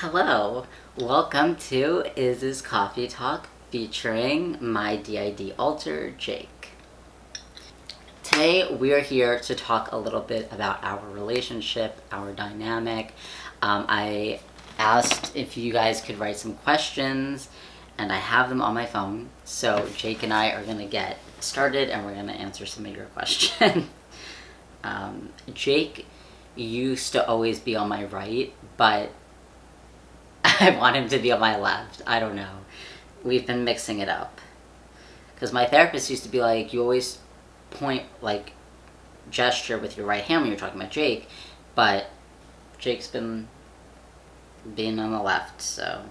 Hello, welcome to Iz's Coffee Talk featuring my DID alter, Jake. Today we are here to talk a little bit about our relationship, our dynamic. I asked if you guys could write some questions and I have them on my phone. So Jake and I are going to get started and we're going to answer some of your questions. Jake used to always be on my right, but I want him to be on my left. I don't know. We've been mixing it up. Because my therapist used to be like, you always point, like, gesture with your right hand when you're talking about Jake, but Jake's been being on the left, so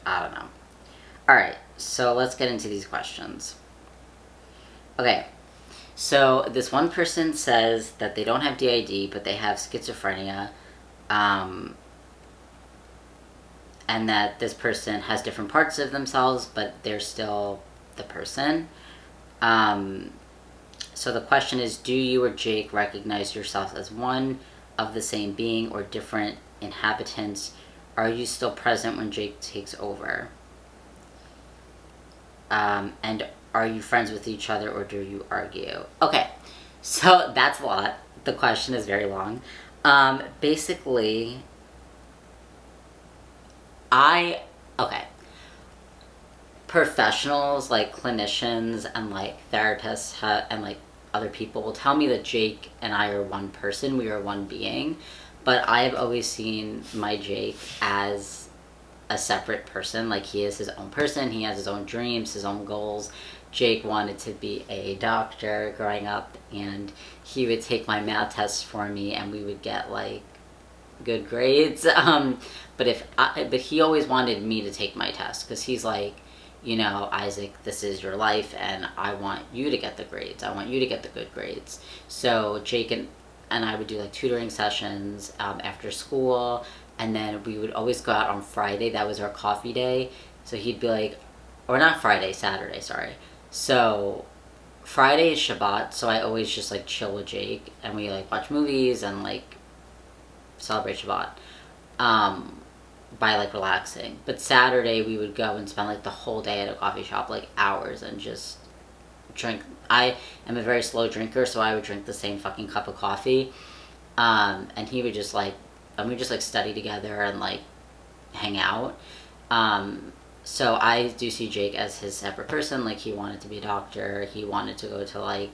I don't know. Alright, so let's get into these questions. Okay, so this one person says that they don't have DID, but they have schizophrenia. And that this person has different parts of themselves, but they're still the person. So the question is, do you or Jake recognize yourself as one of the same being or different inhabitants? Are you still present when Jake takes over? And are you friends with each other or do you argue? Okay, so that's a lot. The question is very long. Basically, professionals like clinicians and like therapists and like other people will tell me that Jake and I are one person, we are one being, but I've always seen my Jake as a separate person. Like, he is his own person, he has his own dreams, his own goals. Jake wanted to be a doctor growing up, and he would take my math tests for me and we would get like good grades. But he always wanted me to take my test because he's like, you know, Isaac, this is your life and I want you to get the grades. I want you to get the good grades. So Jake and I would do like tutoring sessions after school, and then we would always go out on Friday. That was our coffee day. So he'd be like, or not Friday, Saturday, sorry. So Friday is Shabbat, so I always just like chill with Jake and we like watch movies and like celebrate Shabbat by like relaxing. But Saturday we would go and spend like the whole day at a coffee shop, like hours, and just drink. I am a very slow drinker, so I would drink the same fucking cup of coffee, and he would just like, and we just like study together and like hang out. So I do see Jake as his separate person. Like, he wanted to be a doctor, he wanted to go to like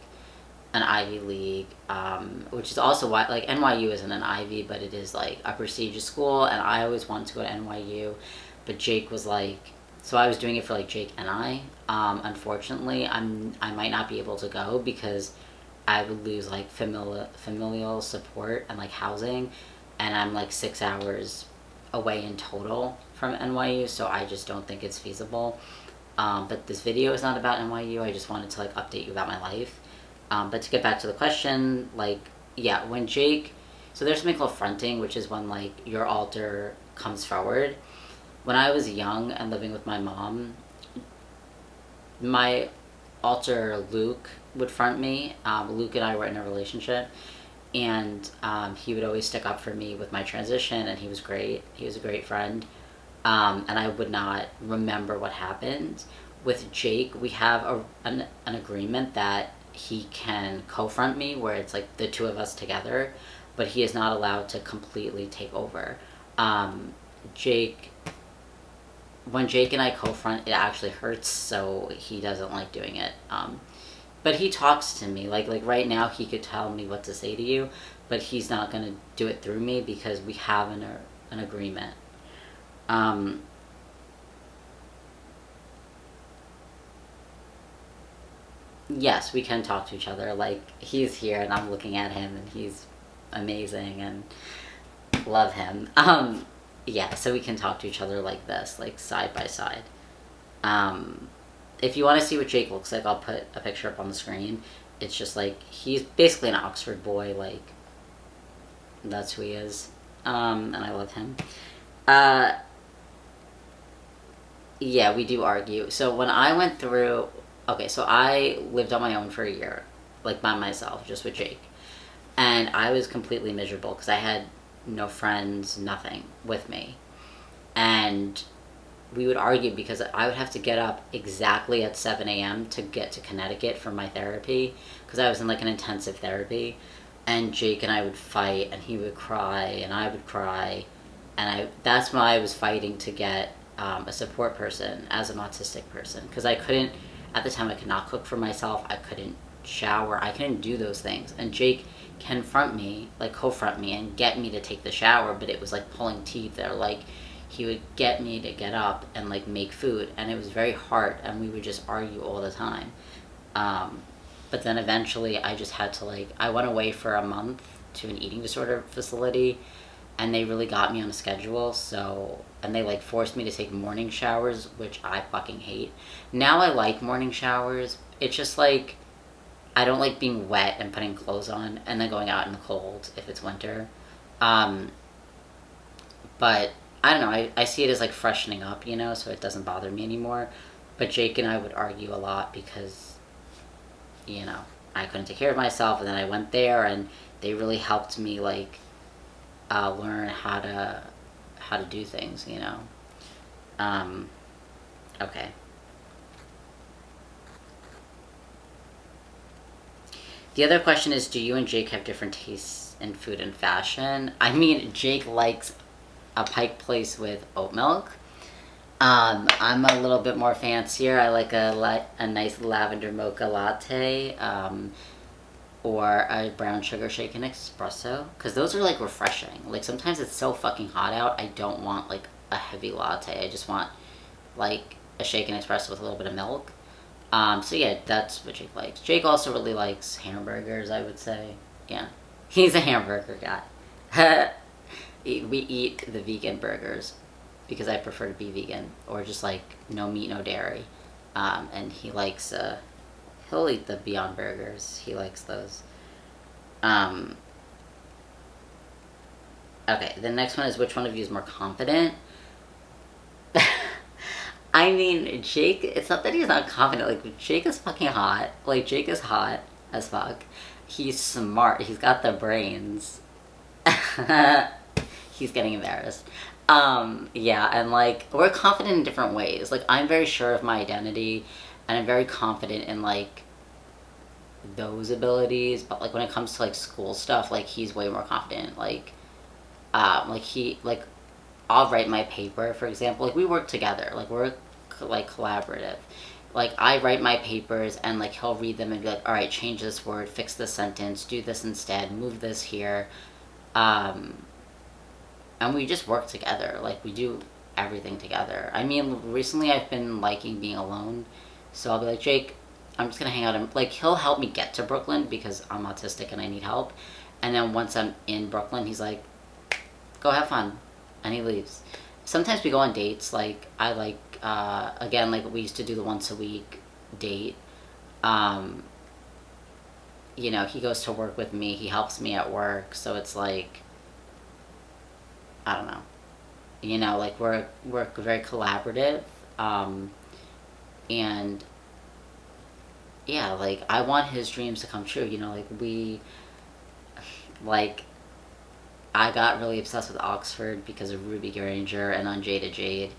an Ivy League, which is also why, like, NYU isn't an Ivy, but it is like a prestigious school, and I always wanted to go to NYU, but Jake was like, so I was doing it for like Jake and I. Unfortunately, I might not be able to go because I would lose like familial support and like housing, and I'm like 6 hours away in total from NYU, so I just don't think it's feasible. But this video is not about NYU. I just wanted to like update you about my life. But to get back to the question, like, yeah, when Jake, so there's something called fronting, which is when like your alter comes forward. When I was young and living with my mom, my alter Luke would front me. Luke and I were in a relationship, and he would always stick up for me with my transition, and he was great. He was a great friend, and I would not remember what happened. With Jake, we have an agreement that he can co-front me, where it's like the two of us together, but he is not allowed to completely take over. When Jake and I co-front, it actually hurts, so he doesn't like doing it. But he talks to me, like right now he could tell me what to say to you, but he's not gonna do it through me because we have an agreement. Yes, we can talk to each other. Like, he's here and I'm looking at him and he's amazing and love him. Yeah, so we can talk to each other like this, like side by side. If you want to see what Jake looks like, I'll put a picture up on the screen. It's just like, he's basically an Oxford boy, like, that's who he is. And I love him. Yeah, we do argue. So when I went through, okay, so I lived on my own for a year, like by myself, just with Jake. And I was completely miserable because I had no friends, nothing with me. And we would argue because I would have to get up exactly at 7 a.m. to get to Connecticut for my therapy, because I was in like an intensive therapy. And Jake and I would fight, and he would cry, and I would cry. And that's why I was fighting to get a support person as an autistic person, because I couldn't, at the time I could not cook for myself, I couldn't shower, I couldn't do those things. And Jake can front me, like co-front me and get me to take the shower, but it was like pulling teeth. Or like he would get me to get up and like make food, and it was very hard, and we would just argue all the time. But then eventually I just had to like, I went away for a month to an eating disorder facility, and they really got me on a schedule. So, and they like forced me to take morning showers, which I fucking hate. Now I like morning showers. It's just like, I don't like being wet and putting clothes on and then going out in the cold if it's winter. But I don't know, I see it as like freshening up, you know, so it doesn't bother me anymore. But Jake and I would argue a lot because, you know, I couldn't take care of myself, and then I went there, and they really helped me like learn how to do things, you know. Okay. The other question is, do you and Jake have different tastes in food and fashion? I mean, Jake likes a Pike Place with oat milk. I'm a little bit more fancier. I like a nice lavender mocha latte, or a brown sugar shaken espresso, because those are like refreshing. Like sometimes it's so fucking hot out, I don't want like a heavy latte. I just want like a shaken espresso with a little bit of milk. So yeah, that's what Jake likes. Jake also really likes hamburgers, I would say. Yeah, he's a hamburger guy. We eat the vegan burgers because I prefer to be vegan, or just like no meat, no dairy. And he likes, he'll eat the Beyond Burgers. He likes those. Okay, the next one is, which one of you is more confident? I mean, Jake, it's not that he's not confident. Like, Jake is fucking hot. Like, Jake is hot as fuck. He's smart. He's got the brains. He's getting embarrassed. Yeah, and like, we're confident in different ways. Like, I'm very sure of my identity, and I'm very confident in like those abilities. But like, when it comes to like school stuff, like, he's way more confident. Like he, like, I'll write my paper, for example. Like, we work together. Like, we're like collaborative. Like, I write my papers, and like he'll read them and be like, all right, change this word, fix this sentence, do this instead, move this here. And we just work together. Like, we do everything together. I mean, recently I've been liking being alone, so I'll be like, Jake, I'm just gonna hang out, and like, he'll help me get to Brooklyn because I'm autistic and I need help. And then once I'm in Brooklyn, he's like, go have fun, and he leaves. Sometimes we go on dates. Like, I like, again, like, we used to do the once a week date. You know, he goes to work with me, he helps me at work, so it's like, I don't know, you know, like, we're very collaborative. And yeah, like, I want his dreams to come true, you know. Like, I got really obsessed with Oxford because of Ruby Granger and Unjaded Jade,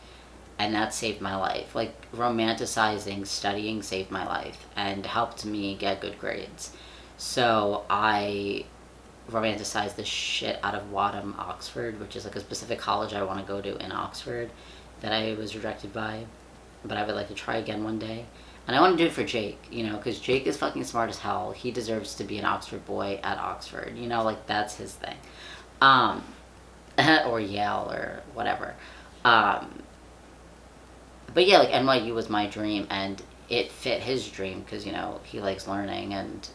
and that saved my life. Like, romanticizing studying saved my life and helped me get good grades. So I romanticize the shit out of Wadham, Oxford, which is like a specific college I want to go to in Oxford that I was rejected by, but I would like to try again one day. And I want to do it for Jake, you know, because Jake is fucking smart as hell. He deserves to be an Oxford boy at Oxford, you know, like, that's his thing. Or Yale or whatever. But yeah, like, NYU was my dream, and it fit his dream because, you know, he likes learning, and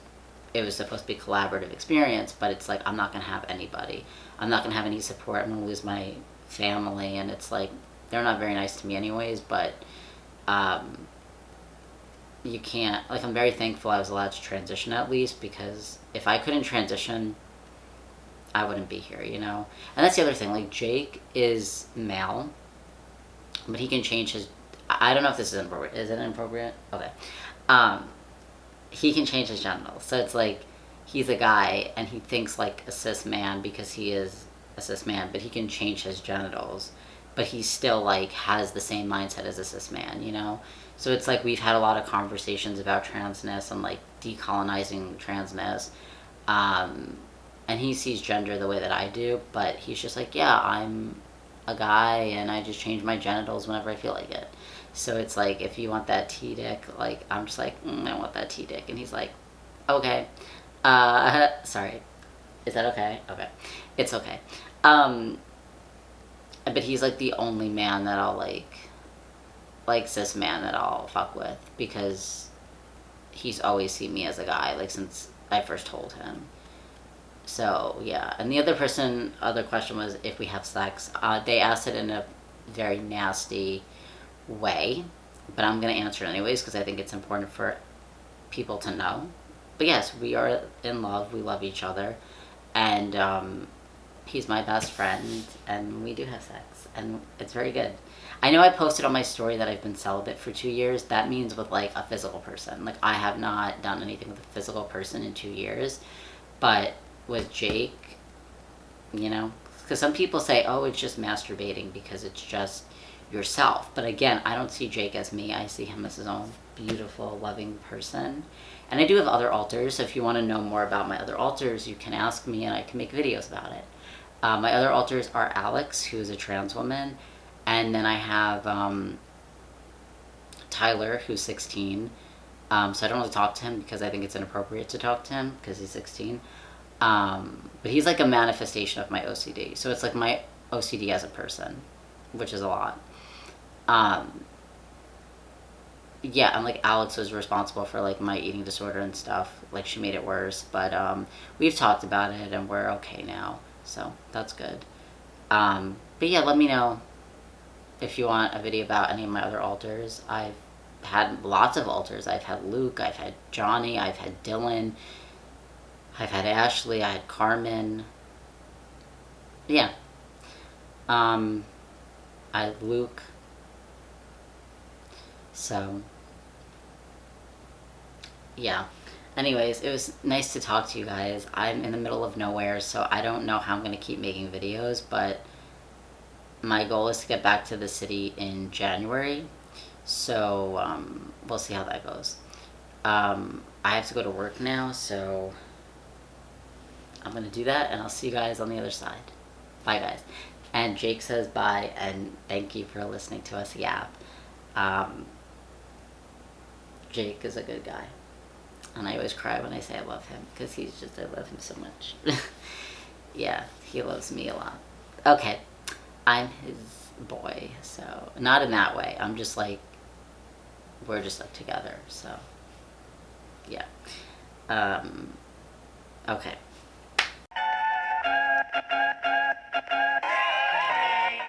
it was supposed to be a collaborative experience, but it's like, I'm not going to have anybody. I'm not going to have any support. I'm going to lose my family, and it's like, they're not very nice to me anyways, but you can't, like, I'm very thankful I was allowed to transition at least, because if I couldn't transition, I wouldn't be here, you know? And that's the other thing, like, Jake is male, but he can change his, I don't know if this is inappropriate. Is it inappropriate? Okay. He can change his genitals. So it's like, he's a guy, and he thinks like a cis man because he is a cis man, but he can change his genitals, but he still like has the same mindset as a cis man, you know? So it's like we've had a lot of conversations about transness and like decolonizing transness. And he sees gender the way that I do, but he's just like, yeah, I'm a guy and I just change my genitals whenever I feel like it. So it's like, if you want that T dick, like, I'm just like, I want that T dick. And he's like, okay. Sorry. Is that okay? Okay. It's okay. But he's like the only man that I'll like cis man that I'll fuck with, because he's always seen me as a guy, like since I first told him. So yeah. And the other question was if we have sex. They asked it in a very nasty way, but I'm gonna answer it anyways because I think it's important for people to know. But yes, we are in love. We love each other, and he's my best friend, and we do have sex, and it's very good. I know I posted on my story that I've been celibate for 2 years. That means with like a physical person. Like I have not done anything with a physical person in 2 years, but with Jake, you know, because some people say, oh, it's just masturbating because it's just yourself. But again, I don't see Jake as me. I see him as his own beautiful, loving person. And I do have other alters. So if you want to know more about my other alters, you can ask me and I can make videos about it. My other alters are Alex, who is a trans woman. And then I have Tyler, who's 16. So I don't want to talk to him because I think it's inappropriate to talk to him because he's 16. But he's like a manifestation of my OCD. So it's like my OCD as a person, which is a lot. Yeah, and like Alex was responsible for like my eating disorder and stuff. Like she made it worse, but we've talked about it and we're okay now. So that's good. But yeah, let me know if you want a video about any of my other alters. I've had lots of alters. I've had Luke, I've had Johnny, I've had Dylan, I've had Ashley, I had Carmen. Yeah. I had Luke. So, yeah. Anyways, it was nice to talk to you guys. I'm in the middle of nowhere, so I don't know how I'm going to keep making videos, but my goal is to get back to the city in January. So, we'll see how that goes. I have to go to work now, so I'm going to do that, and I'll see you guys on the other side. Bye, guys. And Jake says bye, and thank you for listening to us yap. Jake is a good guy. And I always cry when I say I love him, because I love him so much. Yeah, he loves me a lot. Okay, I'm his boy, so, not in that way. I'm just like, we're just like together, so, yeah. Okay.